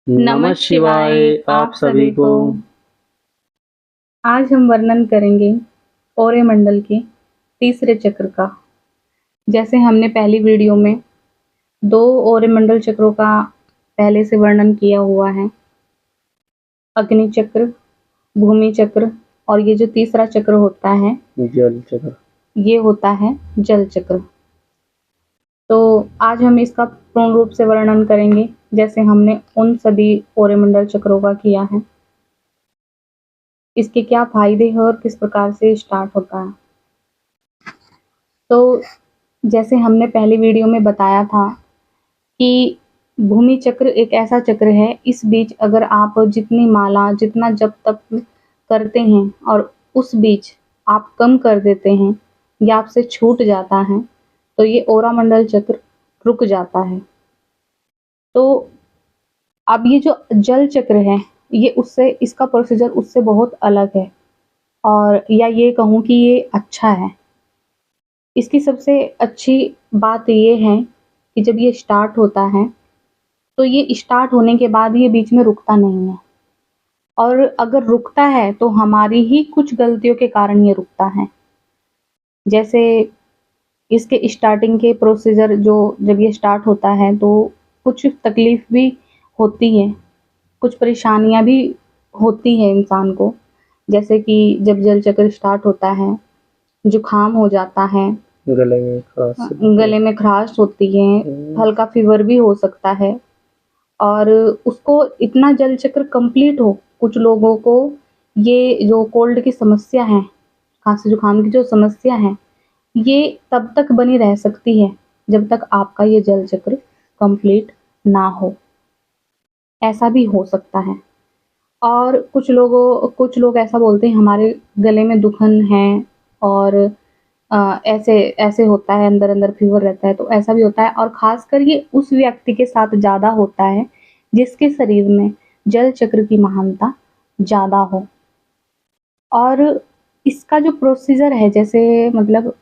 नमः शिवाय आप सभी को। आज हम वर्णन करेंगे सौरमंडल के तीसरे चक्र का। जैसे हमने पहली वीडियो में 2 सौरमंडल चक्रों का पहले से वर्णन किया हुआ है, अग्नि चक्र, भूमि चक्र, और ये जो तीसरा चक्र होता है जल चक्र, ये होता है जल चक्र। तो आज हम इसका पूर्ण रूप से वर्णन करेंगे, जैसे हमने उन सभी सौरमंडल चक्रों का किया है। इसके क्या फायदे हैं और किस प्रकार से स्टार्ट होता है। तो जैसे हमने पहली वीडियो में बताया था कि भूमि चक्र एक ऐसा चक्र है, इस बीच अगर आप जितनी माला, जितना जप तप करते हैं और उस बीच आप कम कर देते हैं या आपसे छूट जाता है, तो ये सौरमंडल चक्र रुक जाता है। तो अब ये जो जल चक्र है, ये उससे, इसका प्रोसीजर उससे बहुत अलग है, और या ये कहूँ कि ये अच्छा है। इसकी सबसे अच्छी बात ये है कि जब ये स्टार्ट होता है, तो ये स्टार्ट होने के बाद ये बीच में रुकता नहीं है, और अगर रुकता है तो हमारी ही कुछ गलतियों के कारण ये रुकता है। जैसे इसके स्टार्टिंग के प्रोसीजर, जो जब ये स्टार्ट होता है तो कुछ तकलीफ भी होती है, कुछ परेशानियां भी होती है इंसान को। जैसे कि जब जल चक्र स्टार्ट होता है, जुकाम हो जाता है, गले में खराश होती है, हल्का फीवर भी हो सकता है, और उसको इतना जल चक्र कंप्लीट हो, कुछ लोगों को ये जो कोल्ड की समस्या है, खांसी जुकाम की जो समस्या है, ये तब तक बनी रह सकती है जब तक आपका ये जल चक्र कंप्लीट ना हो। ऐसा भी हो सकता है। और कुछ लोग ऐसा बोलते हैं हमारे गले में दुखन है, और ऐसे ऐसे होता है, अंदर अंदर फीवर रहता है, तो ऐसा भी होता है। और खासकर ये उस व्यक्ति के साथ ज़्यादा होता है जिसके शरीर में जल चक्र की महानता ज़्यादा हो। और इसका जो प्रोसीजर है, जैसे मतलब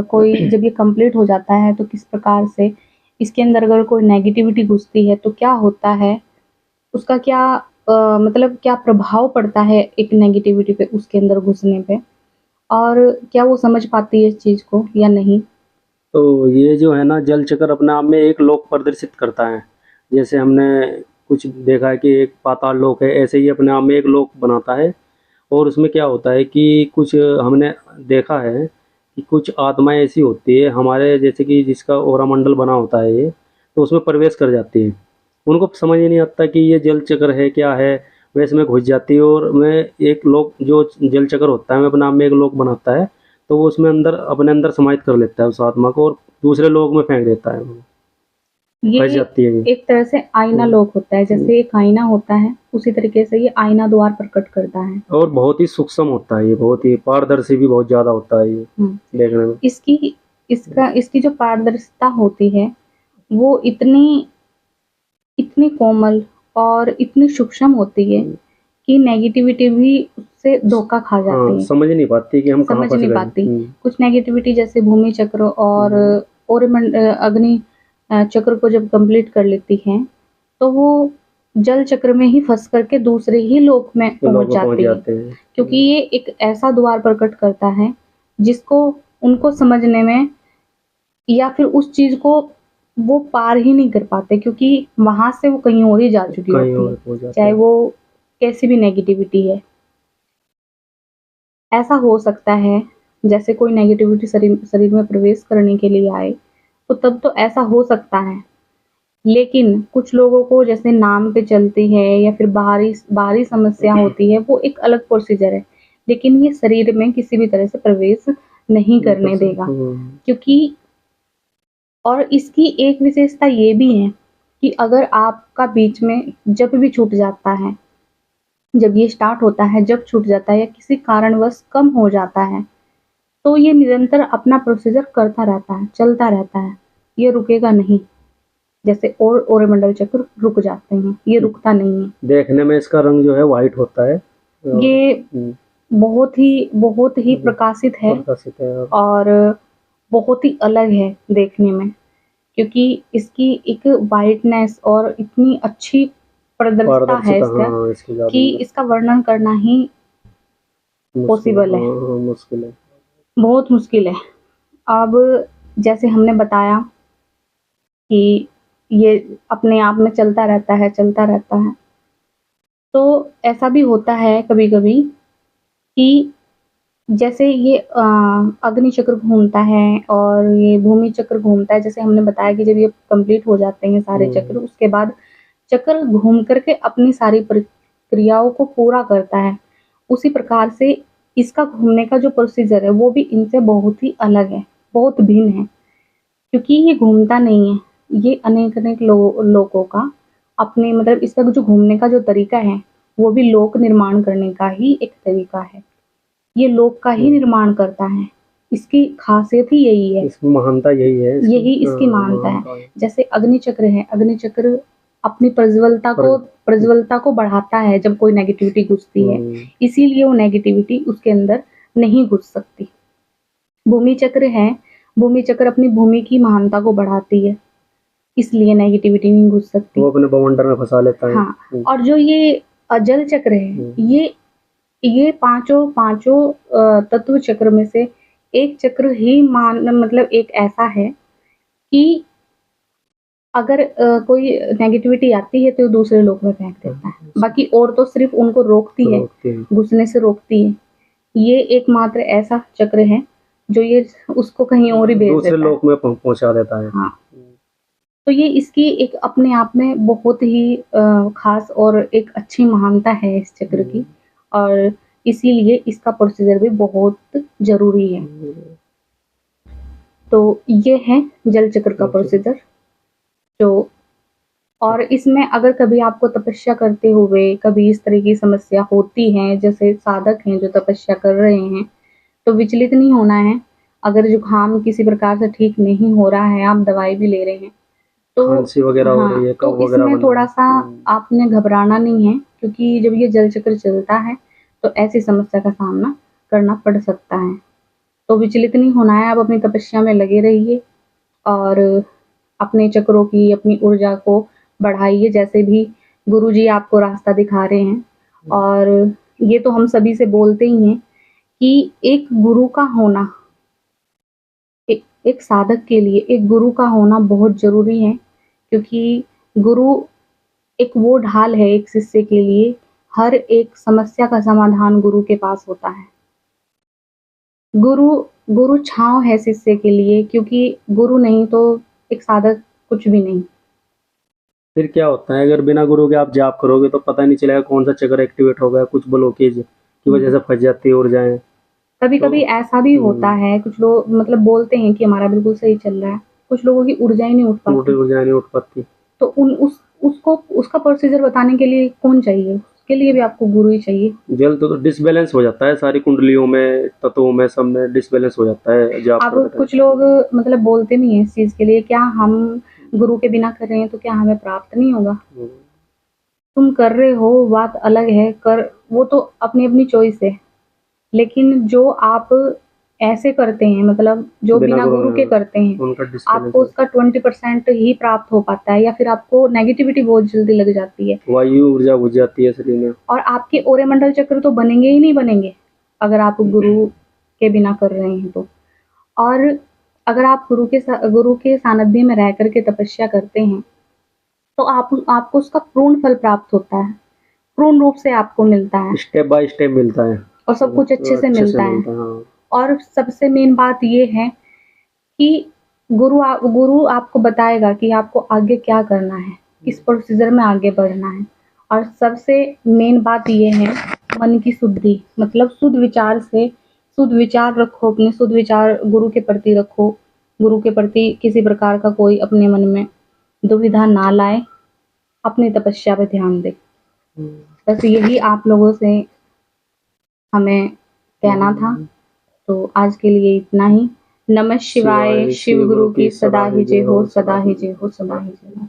कोई जब ये कंप्लीट हो जाता है तो किस प्रकार से इसके अंदर अगर कोई नेगेटिविटी घुसती है तो क्या होता है, उसका क्या मतलब क्या प्रभाव पड़ता है एक नेगेटिविटी पे, उसके अंदर घुसने पे, और क्या वो समझ पाती है इस चीज़ को या नहीं। तो ये जो है ना, जल चक्र अपने आप में एक लोक प्रदर्शित करता है। जैसे हमने कुछ देखा है कि एक पाताल लोक है, ऐसे ही अपने आप में एक लोक बनाता है। और उसमें क्या होता है कि कुछ हमने देखा है कि कुछ आत्माएं ऐसी होती है हमारे, जैसे कि जिसका ओरा मंडल बना होता है ये, तो उसमें प्रवेश कर जाती है। उनको समझ ही नहीं आता कि ये जल चक्र है क्या है, वैसे में घुस जाती है। और मैं एक लोक, जो जल चक्र होता है, मैं अपने आप में एक लोक बनाता है, तो वो उसमें अंदर अपने अंदर समाहित कर लेता है उस आत्मा को, और दूसरे लोक में फेंक देता है, वो ये फंस जाती है। एक तरह से आईना लोक होता है, जैसे एक आईना होता है उसी तरीके से ये आईना द्वार प्रकट करता है। और बहुत ही सूक्ष्म होता है ये, बहुत ही पारदर्शी भी बहुत ज्यादा होता है ये देखने में। इसकी जो पारदर्शिता होती है, वो इतनी इतनी कोमल और इतनी सूक्ष्म होती है कि नेगेटिविटी भी उससे धोखा खा जाती है, समझ नहीं पाती कि हम कहाँ समझ फंस नहीं गए। पाती। कुछ नेगेटिविटी जैसे भूमि चक्र और अग्नि चक्र को जब कंप्लीट कर लेती है, तो वो जल चक्र में ही फंस करके दूसरे ही लोक में पहुंच जाती है, क्योंकि ये एक ऐसा द्वार प्रकट करता है जिसको उनको समझने में, या फिर उस चीज को वो पार ही नहीं कर पाते, क्योंकि वहां से वो कहीं और ही जा चुकी होती है, चाहे वो कैसी भी नेगेटिविटी है। ऐसा हो सकता है जैसे कोई नेगेटिविटी शरीर में प्रवेश करने के लिए आए, तो तब तो ऐसा हो सकता है। लेकिन कुछ लोगों को जैसे नाम पे चलती है या फिर बाहरी बाहरी समस्या होती है, वो एक अलग प्रोसीजर है, लेकिन ये शरीर में किसी भी तरह से प्रवेश नहीं करने देगा। क्योंकि और इसकी एक विशेषता ये भी है कि अगर आपका बीच में जब भी छूट जाता है, जब ये स्टार्ट होता है, जब छूट जाता है या किसी कारणवश कम हो जाता है, तो ये निरंतर अपना प्रोसीजर करता रहता है, चलता रहता है, ये रुकेगा नहीं। जैसे और ओरमंडल चक्र रुक जाते हैं, ये रुकता नहीं है। देखने में इसका रंग जो है व्हाइट होता है, ये बहुत ही प्रकाशित है, और बहुत ही अलग है देखने में, क्योंकि इसकी एक वाइटनेस और इतनी अच्छी पारदर्शिता है इसका हाँ, इसकी ज़्यादा कि इसका वर्णन करना ही पॉसिबल है, मुश्किल है, बहुत मुश्किल है। अब जैसे हमने बताया कि ये अपने आप में चलता रहता है, चलता रहता है। तो ऐसा भी होता है कभी-कभी कि जैसे ये अग्नि चक्र घूमता है और ये भूमि चक्र घूमता है। जैसे हमने बताया कि जब ये कंप्लीट हो जाते हैं सारे चक्र, उसके बाद चक्र घूम करके अपनी सारी प्रक्रियाओं को पूरा करता है। उसी प्रकार से इसका घूमने का जो प्रोसीजर है वो भी इनसे बहुत ही अलग है, बहुत भिन्न है। क्योंकि ये घूमता नहीं है, ये अनेक-अनेक लोगों का अपने मतलब इसका जो घूमने का जो तरीका है, वो भी लोक निर्माण करने का ही एक तरीका है। ये लोक का ही निर्माण करता है। इसकी खासियत ही यही है। इसकी महानता यही है। यही इसकी महानता है। जैसे अग्नि चक्र है, अग्नि चक्र अपनी प्रज्वलता को बढ़ाता है जब कोई नेगेटिविटी घुसती है, इसीलिए वो नेगेटिविटी उसके अंदर नहीं घुस सकती। भूमि चक्र है, भूमि चक्र अपनी भूमि की महानता को बढ़ाती है, इसलिए नेगेटिविटी नहीं घुस सकती। वो अपने बवंडर में फंसा लेता है। हाँ, और जो ये जल चक्र है, ये पांचों तत्व चक्र में से एक चक्र ही मतलब एक ऐसा है कि अगर कोई नेगेटिविटी आती है तो दूसरे लोक में फेंक देता है। बाकी और तो सिर्फ उनको रोकती है, घुसने से रोकती है। ये एकमात्र ऐसा चक्र है जो ये उसको कहीं और ही भेज देता है, दूसरे लोक में पहुंचा देता है। हाँ, तो ये इसकी एक अपने आप में बहुत ही खास और एक अच्छी महानता है इस चक्र की, और इसीलिए इसका प्रोसीजर भी बहुत जरूरी है। तो ये है जल चक्र का प्रोसीजर। जो और इसमें अगर कभी आपको तपस्या करते हुए कभी इस तरह की समस्या होती है, जैसे साधक हैं जो तपस्या कर रहे हैं, तो विचलित नहीं होना है। अगर जुकाम किसी प्रकार से ठीक नहीं हो रहा है, आप दवाई भी ले रहे हैं, तो खांसी वगैरह हो रही है, तो इसमें थोड़ा सा आपने घबराना नहीं है, क्योंकि जब ये जल चक्र चलता है तो ऐसी समस्या का सामना करना पड़ सकता है। तो विचलित नहीं होना है, आप अपनी तपस्या में लगे रहिए और अपने चक्रों की, अपनी ऊर्जा को बढ़ाइए, जैसे भी गुरुजी आपको रास्ता दिखा रहे हैं। और ये तो हम सभी से बोलते ही हैं कि एक गुरु का होना, एक साधक के लिए एक गुरु का होना बहुत जरूरी है, क्योंकि गुरु एक वो ढाल है एक शिष्य के लिए। हर एक समस्या का समाधान गुरु के पास होता है। गुरु छांव है शिष्य के लिए, क्योंकि गुरु नहीं तो एक साधक कुछ भी नहीं। फिर क्या होता है, अगर बिना गुरु के आप जाप करोगे तो पता नहीं चलेगा कौन सा चक्र एक्टिवेट हो गया, कुछ ब्लॉकेज की वजह से फंस जाती है ऊर्जाएं। कभी-कभी ऐसा भी होता है, कुछ लोग मतलब बोलते हैं कि हमारा बिल्कुल सही चल रहा है, कुछ लोगों की ऊर्जाएं नहीं उठ पाती। तो उसका प्रोसीजर बताने के लिए कौन चाहिए? उसके लिए भी आपको गुरु ही चाहिए। जल तो डिसबैलेंस हो जाता है, सारी कुंडलियों में, तत्वों में, सब में डिसबैलेंस हो जाता है जाप। अब कुछ लोग मतलब बोलते नहीं है इस चीज के लिए, क्या हम गुरु के बिना कर रहे हैं तो क्या हमें प्राप्त नहीं होगा? तुम कर रहे हो, बात अलग है, कर वो तो अपनी अपनी चॉइस है। लेकिन जो आप ऐसे करते हैं, मतलब जो बिना गुरु के करते हैं, आपको उसका 20% ही प्राप्त हो पाता है, या फिर आपको नेगेटिविटी बहुत जल्दी लग जाती है, वायु ऊर्जा घुस जाती है शरीर में, और आपके ओरेमंडल चक्र तो बनेंगे ही नहीं बनेंगे अगर आप गुरु के बिना कर रहे हैं तो। और अगर आप गुरु के सानिध्य में रह करके तपस्या करते हैं तो आपको उसका पूर्ण फल प्राप्त होता है, पूर्ण रूप से आपको मिलता है, स्टेप बाय स्टेप मिलता है, और सब कुछ अच्छे से मिलता है। हाँ। और सबसे मेन बात ये है कि गुरु आपको बताएगा कि आपको आगे क्या करना है, किस प्रोसीजर में आगे बढ़ना है। और सबसे मेन बात ये है मन की शुद्धि, मतलब शुद्ध विचार रखो, अपने शुद्ध विचार गुरु के प्रति रखो। गुरु के प्रति किसी प्रकार का कोई अपने मन में दुविधा ना लाए, अपनी तपस्या पे ध्यान दे। बस यही आप लोगों से हमें कहना था। तो आज के लिए इतना ही। नमः शिवाय। शिव गुरु की सदा ही जय हो, सदा ही जय हो, सदा ही जय हो।